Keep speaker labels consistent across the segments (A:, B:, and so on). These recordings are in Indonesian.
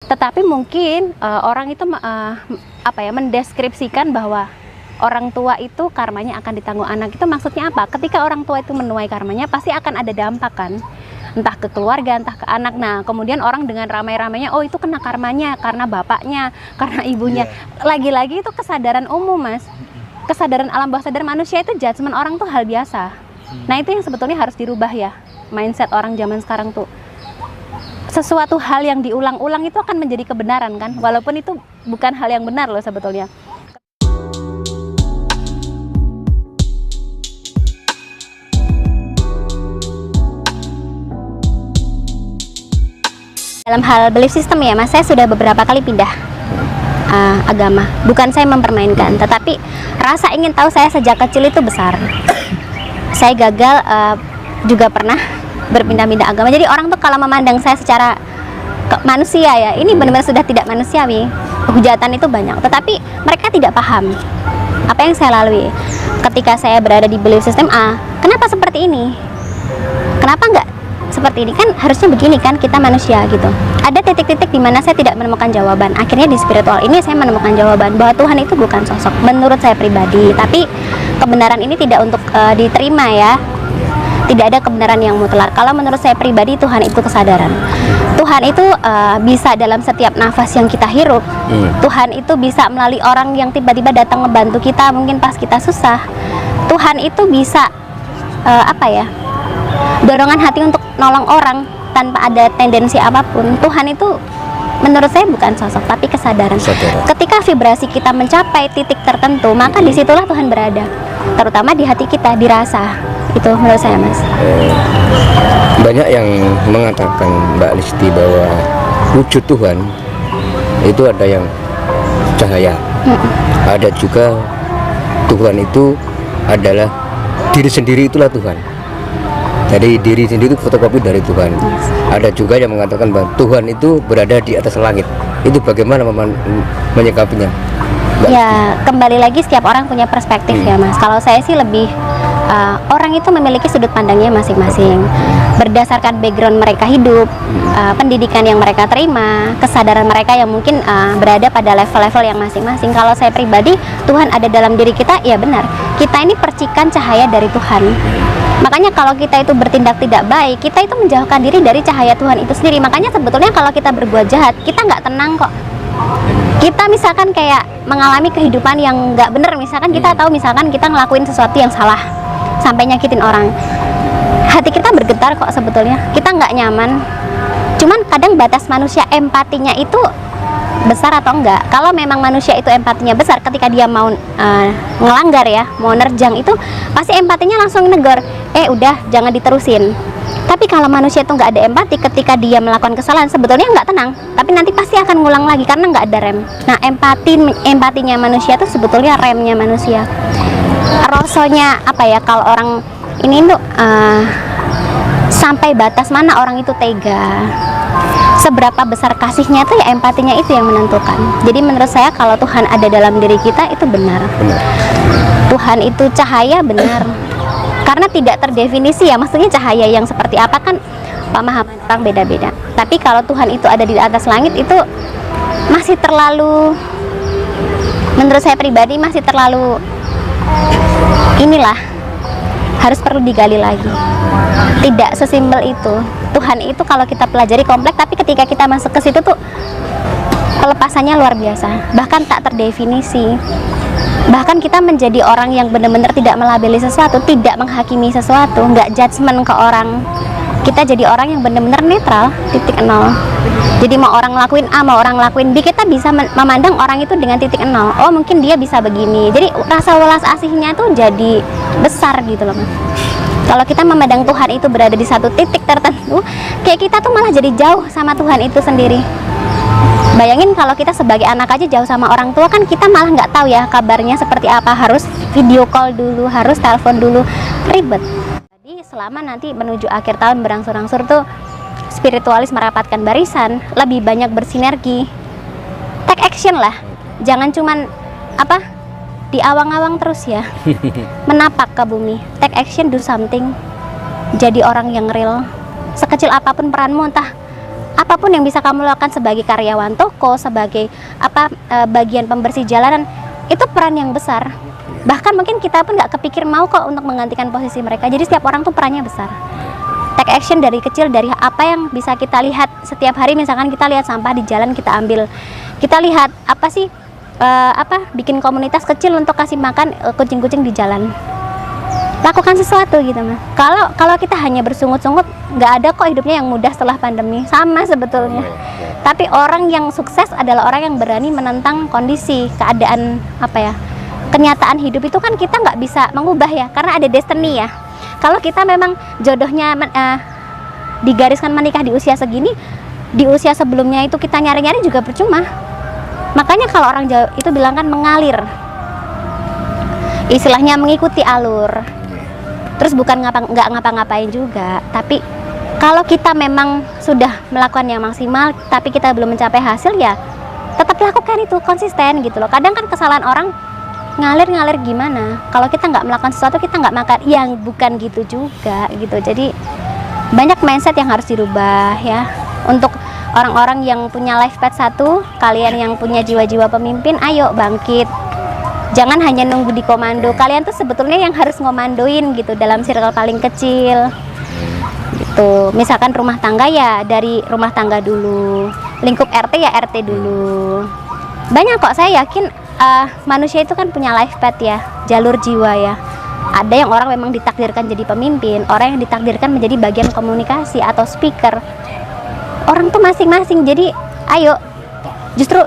A: Tetapi mungkin orang itu mendeskripsikan bahwa orang tua itu karmanya akan ditanggung anak. Itu maksudnya apa? Ketika orang tua itu menuai karmanya, pasti akan ada dampak kan, entah ke keluarga, entah ke anak. Nah, kemudian orang dengan ramai-ramainya, oh itu kena karmanya karena bapaknya, karena ibunya. Lagi-lagi itu kesadaran umum, Mas. Kesadaran alam bawah sadar manusia itu judgement orang tuh hal biasa. Nah, itu yang sebetulnya harus dirubah ya, mindset orang zaman sekarang tuh. Sesuatu hal yang diulang-ulang itu akan menjadi kebenaran kan, walaupun itu bukan hal yang benar loh sebetulnya. Dalam hal belief system ya Mas, saya sudah beberapa kali pindah agama. Bukan saya mempermainkan, tetapi rasa ingin tahu saya sejak kecil itu besar. Saya gagal juga pernah berpindah-pindah agama. Jadi orang tuh kalau memandang saya secara manusia ya, ini benar-benar sudah tidak manusiawi. Hujatan itu banyak, tetapi mereka tidak paham apa yang saya lalui ketika saya berada di belief system A. Kenapa seperti ini? Kenapa enggak seperti ini? Kan harusnya begini kan, kita manusia gitu. Ada titik-titik di mana saya tidak menemukan jawaban. Akhirnya di spiritual ini saya menemukan jawaban bahwa Tuhan itu bukan sosok menurut saya pribadi, tapi kebenaran ini tidak untuk diterima ya. Tidak ada kebenaran yang mutlak. Kalau menurut saya pribadi, Tuhan itu kesadaran. Tuhan itu bisa dalam setiap nafas yang kita hirup. Tuhan itu bisa melalui orang yang tiba-tiba datang membantu kita mungkin pas kita susah. Tuhan itu bisa dorongan hati untuk nolong orang tanpa ada tendensi apapun. Tuhan itu menurut saya bukan sosok, tapi kesadaran. Ketika vibrasi kita mencapai titik tertentu, maka disitulah Tuhan berada. Terutama di hati kita, dirasa. Itu menurut saya Mas.
B: Banyak yang mengatakan Mbak Listi bahwa wujud Tuhan itu ada yang cahaya. Ada juga Tuhan itu adalah diri sendiri, itulah Tuhan. Jadi diri sendiri itu fotokopi dari Tuhan. Ada juga yang mengatakan bahwa Tuhan itu berada di atas langit. Itu bagaimana menyikapinya?
A: Ya, kembali lagi setiap orang punya perspektif ya Mas. Kalau saya sih lebih orang itu memiliki sudut pandangnya masing-masing berdasarkan background mereka hidup, pendidikan yang mereka terima, kesadaran mereka yang mungkin berada pada level-level yang masing-masing. Kalau saya pribadi, Tuhan ada dalam diri kita, ya benar. Kita ini percikan cahaya dari Tuhan. Makanya kalau kita itu bertindak tidak baik, kita itu menjauhkan diri dari cahaya Tuhan itu sendiri. Makanya sebetulnya kalau kita berbuat jahat, kita nggak tenang kok. Kita misalkan kayak mengalami kehidupan yang nggak bener, misalkan kita tahu misalkan kita ngelakuin sesuatu yang salah sampai nyakitin orang, hati kita bergetar kok sebetulnya, kita nggak nyaman. Cuman kadang batas manusia empatinya itu besar atau enggak. Kalau memang manusia itu empatinya besar, ketika dia mau ngelanggar ya, mau nerjang itu pasti empatinya langsung negor, udah jangan diterusin. Tapi kalau manusia itu nggak ada empati, ketika dia melakukan kesalahan sebetulnya nggak tenang, tapi nanti pasti akan ngulang lagi karena nggak ada rem. Nah, empatinya manusia itu sebetulnya remnya manusia. Rasanya apa ya, kalau orang ini tuh sampai batas mana orang itu tega, seberapa besar kasihnya tuh ya, empatinya itu yang menentukan. Jadi menurut saya kalau Tuhan ada dalam diri kita itu benar. Tuhan itu cahaya, benar. Karena tidak terdefinisi ya, maksudnya cahaya yang seperti apa kan pemahaman orang beda-beda. Tapi kalau Tuhan itu ada di atas langit itu masih terlalu, menurut saya pribadi masih terlalu harus perlu digali lagi. Tidak sesimpel itu. Tuhan itu kalau kita pelajari kompleks, tapi ketika kita masuk ke situ tuh pelepasannya luar biasa, bahkan tak terdefinisi. Bahkan kita menjadi orang yang benar-benar tidak melabeli sesuatu, tidak menghakimi sesuatu, nggak judgement ke orang. Kita jadi orang yang benar-benar netral, titik nol. Jadi mau orang ngelakuin A, mau orang ngelakuin B, kita bisa memandang orang itu dengan titik nol. Oh mungkin dia bisa begini. Jadi rasa welas asihnya tuh jadi besar gitu loh Mas. Kalau kita memandang Tuhan itu berada di satu titik tertentu, kayak kita tuh malah jadi jauh sama Tuhan itu sendiri. Bayangin kalau kita sebagai anak aja jauh sama orang tua, kan kita malah nggak tahu ya kabarnya seperti apa, harus video call dulu, harus telepon dulu, ribet. Jadi selama nanti menuju akhir tahun berangsur-angsur tuh spiritualis merapatkan barisan, lebih banyak bersinergi, take action lah, jangan cuman diawang-awang terus ya, menapak ke bumi, take action, do something, jadi orang yang real, sekecil apapun peranmu, entah apapun yang bisa kamu lakukan sebagai karyawan toko, sebagai bagian pembersih jalanan, itu peran yang besar. Bahkan mungkin kita pun nggak kepikir mau kok untuk menggantikan posisi mereka. Jadi setiap orang tuh perannya besar. Take action dari kecil, dari apa yang bisa kita lihat setiap hari. Misalkan kita lihat sampah di jalan, kita ambil. Kita lihat apa sih bikin komunitas kecil untuk kasih makan kucing-kucing di jalan. Lakukan sesuatu gitu mas. Kalau kita hanya bersungut-sungut, nggak ada kok hidupnya yang mudah setelah pandemi. Sama sebetulnya. Tapi orang yang sukses adalah orang yang berani menentang kondisi, keadaan kenyataan hidup itu kan kita nggak bisa mengubah ya, karena ada destiny ya. Kalau kita memang jodohnya digariskan menikah di usia segini, di usia sebelumnya itu kita nyari-nyari juga percuma. Makanya kalau orang Jawa itu bilang kan mengalir, istilahnya mengikuti alur. Terus bukan nggak ngapa-ngapain juga, tapi kalau kita memang sudah melakukan yang maksimal, tapi kita belum mencapai hasil, ya tetap lakukan itu, konsisten gitu loh. Kadang kan kesalahan orang ngalir gimana, kalau kita nggak melakukan sesuatu, kita nggak makan, yang bukan gitu juga gitu. Jadi banyak mindset yang harus dirubah ya. Untuk orang-orang yang punya life path 1, kalian yang punya jiwa-jiwa pemimpin, ayo bangkit. Jangan hanya nunggu di komando. Kalian tuh sebetulnya yang harus ngomandoin gitu, dalam circle paling kecil gitu. Misalkan rumah tangga, ya dari rumah tangga dulu. Lingkup RT ya RT dulu. Banyak kok, saya yakin manusia itu kan punya life path ya, jalur jiwa ya. Ada yang orang memang ditakdirkan jadi pemimpin, orang yang ditakdirkan menjadi bagian komunikasi atau speaker. Orang tuh masing-masing. Jadi ayo, justru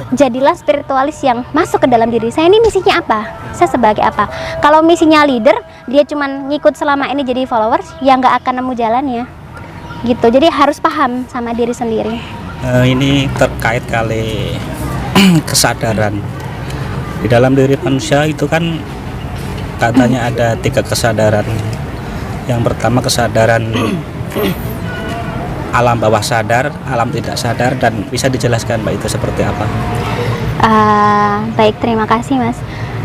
A: jadilah spiritualis yang masuk ke dalam diri saya. Ini misinya apa? Saya sebagai apa? Kalau misinya leader, dia cuman ngikut selama ini jadi followers, ya nggak akan nemu jalannya gitu. Jadi harus paham sama diri sendiri.
C: Ini terkait kali kesadaran di dalam diri manusia itu kan katanya ada 3 kesadaran. Yang pertama kesadaran alam bawah sadar, alam tidak sadar, dan bisa dijelaskan Mbak itu seperti apa?
A: Baik, terima kasih Mas.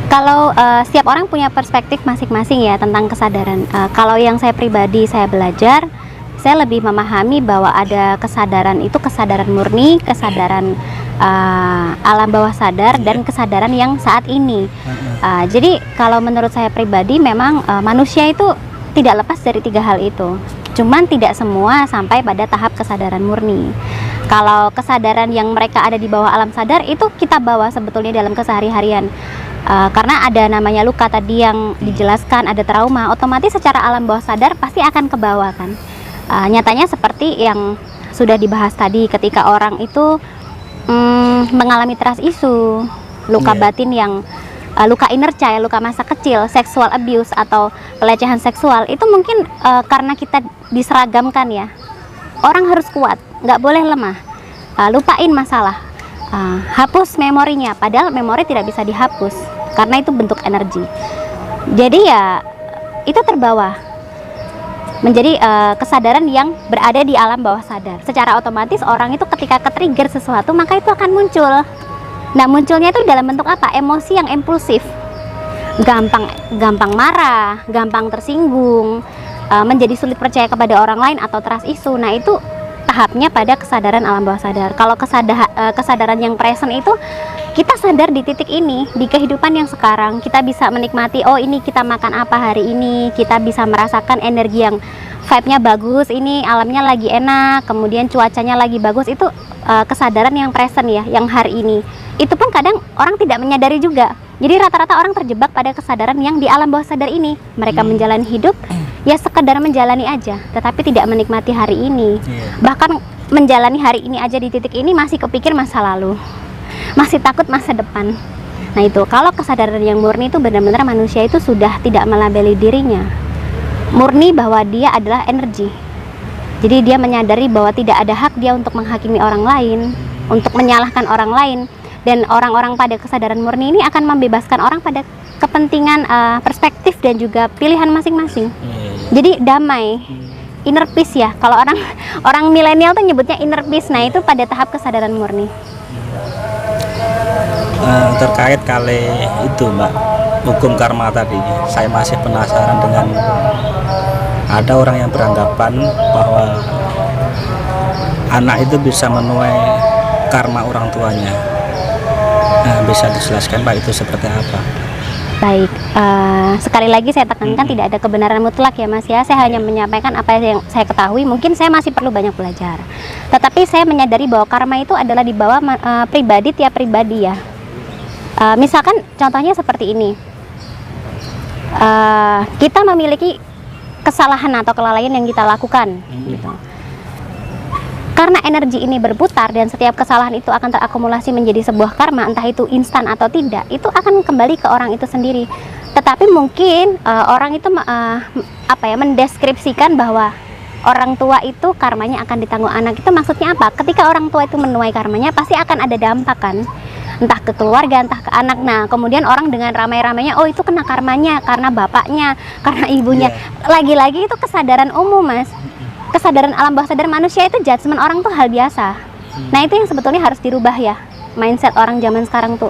A: Kalau setiap orang punya perspektif masing-masing ya tentang kesadaran. Kalau yang saya pribadi, saya belajar, saya lebih memahami bahwa ada kesadaran itu kesadaran murni, kesadaran alam bawah sadar, dan kesadaran yang saat ini. Jadi kalau menurut saya pribadi, memang manusia itu tidak lepas dari 3 hal itu. Cuman tidak semua sampai pada tahap kesadaran murni. Kalau kesadaran yang mereka ada di bawah alam sadar, itu kita bawa sebetulnya dalam kesehari-harian. Karena ada namanya luka tadi yang dijelaskan, ada trauma, otomatis secara alam bawah sadar pasti akan ke bawah kan. Nyatanya seperti yang sudah dibahas tadi, ketika orang itu mengalami trust issue, luka batin yang luka inner child, luka masa kecil, sexual abuse atau pelecehan seksual, itu mungkin karena kita diseragamkan ya. Orang harus kuat, nggak boleh lemah. Lupain masalah, hapus memorinya, padahal memori tidak bisa dihapus karena itu bentuk energi. Jadi ya itu terbawa menjadi kesadaran yang berada di alam bawah sadar. Secara otomatis orang itu ketika ke-trigger sesuatu, maka itu akan muncul. Nah, munculnya itu dalam bentuk apa? Emosi yang impulsif, gampang marah, gampang tersinggung, menjadi sulit percaya kepada orang lain atau trust issue. Nah, itu tahapnya pada kesadaran alam bawah sadar. Kalau kesadaran yang present itu, kita sadar di titik ini, di kehidupan yang sekarang, kita bisa menikmati, oh ini kita makan apa hari ini, kita bisa merasakan energi yang vibe-nya bagus, ini alamnya lagi enak, kemudian cuacanya lagi bagus. Itu kesadaran yang present ya, yang hari ini. Itu pun kadang orang tidak menyadari juga. Jadi rata-rata orang terjebak pada kesadaran yang di alam bawah sadar ini. Mereka menjalani hidup ya sekedar menjalani aja, tetapi tidak menikmati hari ini. Bahkan menjalani hari ini aja di titik ini masih kepikir masa lalu, masih takut masa depan. Nah itu, kalau kesadaran yang murni itu benar-benar manusia itu sudah tidak melabeli dirinya, murni bahwa dia adalah energi. Jadi dia menyadari bahwa tidak ada hak dia untuk menghakimi orang lain, untuk menyalahkan orang lain. Dan orang-orang pada kesadaran murni ini akan membebaskan orang pada kepentingan perspektif dan juga pilihan masing-masing. Jadi damai, inner peace ya. Kalau orang milenial tuh nyebutnya inner peace. Nah itu pada tahap kesadaran murni.
C: Terkait kali itu Mbak, hukum karma tadi, saya masih penasaran dengan ada orang yang beranggapan bahwa anak itu bisa menuai karma orang tuanya. Nah, bisa dijelaskan Pak itu seperti apa?
A: Baik, sekali lagi saya tekankan tidak ada kebenaran mutlak ya Mas ya. Saya hanya menyampaikan apa yang saya ketahui. Mungkin saya masih perlu banyak belajar. Tetapi saya menyadari bahwa karma itu adalah di bawah pribadi tiap pribadi ya. Misalkan contohnya seperti ini. Kita memiliki kesalahan atau kelalaian yang kita lakukan gitu. Karena energi ini berputar dan setiap kesalahan itu akan terakumulasi menjadi sebuah karma, entah itu instan atau tidak, itu akan kembali ke orang itu sendiri. Tetapi mungkin orang itu mendeskripsikan bahwa orang tua itu karmanya akan ditanggung anak. Itu maksudnya apa? Ketika orang tua itu menuai karmanya pasti akan ada dampak kan, entah ke keluarga, entah ke anak. Nah kemudian orang dengan ramai-ramainya, oh itu kena karmanya karena bapaknya, karena ibunya. Lagi-lagi itu kesadaran umum Mas. Kesadaran alam bawah sadar manusia itu judgement orang tuh hal biasa. Nah itu yang sebetulnya harus dirubah ya, mindset orang zaman sekarang tuh.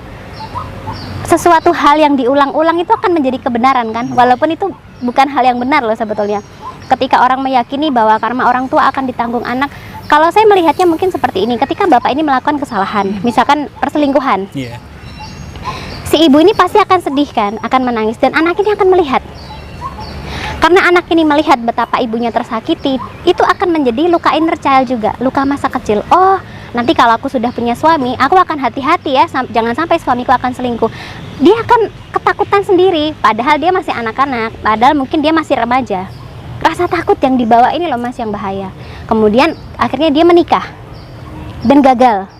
A: Sesuatu hal yang diulang-ulang itu akan menjadi kebenaran kan, walaupun itu bukan hal yang benar loh sebetulnya. Ketika orang meyakini bahwa karma orang tua akan ditanggung anak, kalau saya melihatnya mungkin seperti ini. Ketika bapak ini melakukan kesalahan, misalkan perselingkuhan, si ibu ini pasti akan sedih kan, akan menangis, dan anak ini akan melihat. Karena anak ini melihat betapa ibunya tersakiti, itu akan menjadi luka inner child juga, luka masa kecil. Oh, nanti kalau aku sudah punya suami, aku akan hati-hati ya, jangan sampai suamiku akan selingkuh. Dia akan ketakutan sendiri, padahal dia masih anak-anak, padahal mungkin dia masih remaja. Rasa takut yang dibawa ini loh Mas yang bahaya. Kemudian akhirnya dia menikah dan gagal.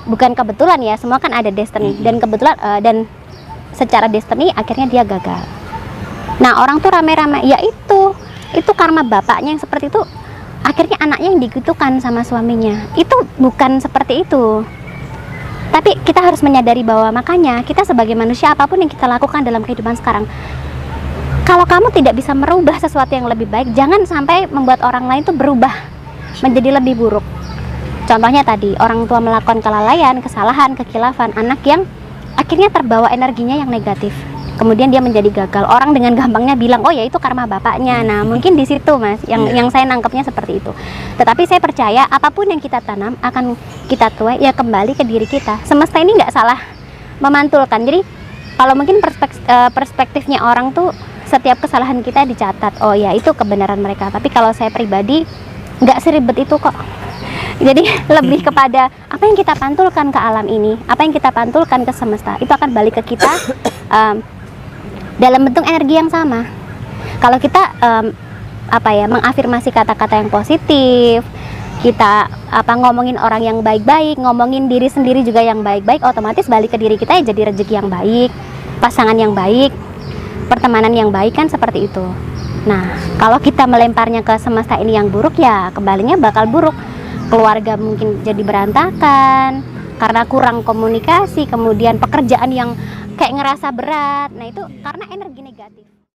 A: Bukan kebetulan ya, semua kan ada destiny, dan kebetulan dan secara destiny akhirnya dia gagal. Nah orang tuh rame-rame, ya itu karma bapaknya yang seperti itu, akhirnya anaknya yang digitukan sama suaminya. Itu bukan seperti itu. Tapi kita harus menyadari bahwa makanya kita sebagai manusia apapun yang kita lakukan dalam kehidupan sekarang, kalau kamu tidak bisa merubah sesuatu yang lebih baik, jangan sampai membuat orang lain tuh berubah menjadi lebih buruk. Contohnya tadi, orang tua melakukan kelalaian, kesalahan, kekhilafan, anak yang akhirnya terbawa energinya yang negatif. Kemudian dia menjadi gagal. Orang dengan gampangnya bilang, oh ya itu karma bapaknya. Nah mungkin di situ Mas, yang saya nangkepnya seperti itu. Tetapi saya percaya apapun yang kita tanam akan kita tuai ya kembali ke diri kita. Semesta ini nggak salah memantulkan. Jadi kalau mungkin perspektifnya orang tuh setiap kesalahan kita dicatat. Oh ya itu kebenaran mereka. Tapi kalau saya pribadi nggak seribet itu kok. Jadi lebih kepada apa yang kita pantulkan ke alam ini, apa yang kita pantulkan ke semesta, itu akan balik ke kita dalam bentuk energi yang sama. Kalau kita mengafirmasi kata-kata yang positif, kita ngomongin orang yang baik-baik, ngomongin diri sendiri juga yang baik-baik, otomatis balik ke diri kita ya jadi rezeki yang baik, pasangan yang baik, pertemanan yang baik kan seperti itu. Nah, kalau kita melemparnya ke semesta ini yang buruk ya kembalinya bakal buruk. Keluarga mungkin jadi berantakan karena kurang komunikasi, kemudian pekerjaan yang kayak ngerasa berat. Nah itu karena energi negatif.